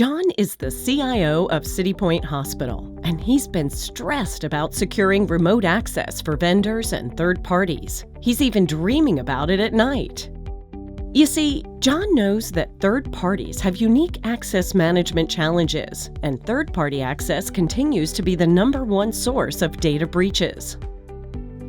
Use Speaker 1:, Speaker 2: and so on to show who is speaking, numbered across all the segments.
Speaker 1: John is the CIO of City Point Hospital, and he's been stressed about securing remote access for vendors and third parties. He's even dreaming about it at night. You see, John knows that third parties have unique access management challenges, and third-party access continues to be the #1 source of data breaches.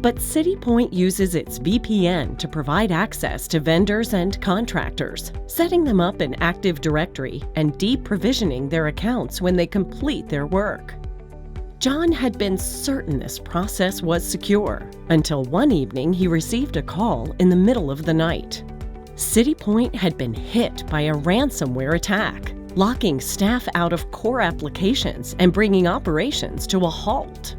Speaker 1: But City Point uses its VPN to provide access to vendors and contractors, setting them up in Active Directory and deprovisioning their accounts when they complete their work. John had been certain this process was secure, until one evening he received a call in the middle of the night. City Point had been hit by a ransomware attack, locking staff out of core applications and bringing operations to a halt.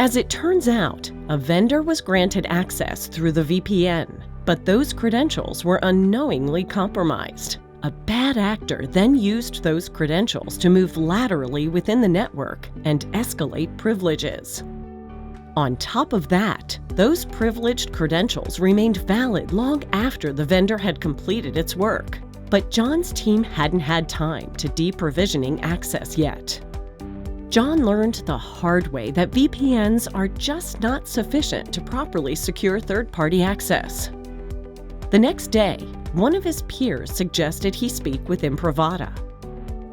Speaker 1: As it turns out, a vendor was granted access through the VPN, but those credentials were unknowingly compromised. A bad actor then used those credentials to move laterally within the network and escalate privileges. On top of that, those privileged credentials remained valid long after the vendor had completed its work. But John's team hadn't had time to deprovisioning access yet. John learned the hard way that VPNs are just not sufficient to properly secure third-party access. The next day, one of his peers suggested he speak with Imprivata.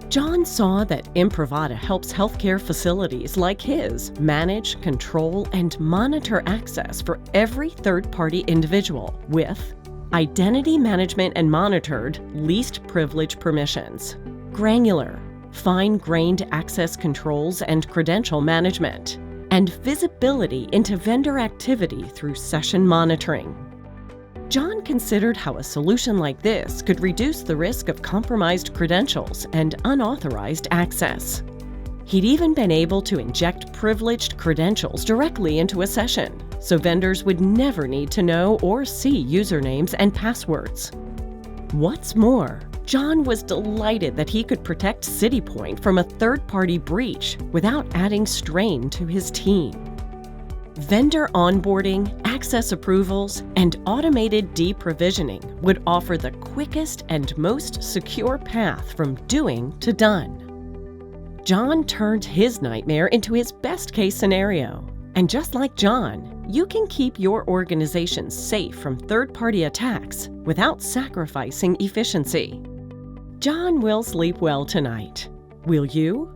Speaker 1: John saw that Imprivata helps healthcare facilities like his manage, control, and monitor access for every third-party individual with identity management and monitored least privilege permissions, granular, fine-grained access controls and credential management, and visibility into vendor activity through session monitoring. John considered how a solution like this could reduce the risk of compromised credentials and unauthorized access. He'd even been able to inject privileged credentials directly into a session, so vendors would never need to know or see usernames and passwords. What's more, John was delighted that he could protect City Point from a third-party breach without adding strain to his team. Vendor onboarding, access approvals, and automated deprovisioning would offer the quickest and most secure path from doing to done. John turned his nightmare into his best-case scenario. And just like John, you can keep your organization safe from third-party attacks without sacrificing efficiency. John will sleep well tonight. Will you?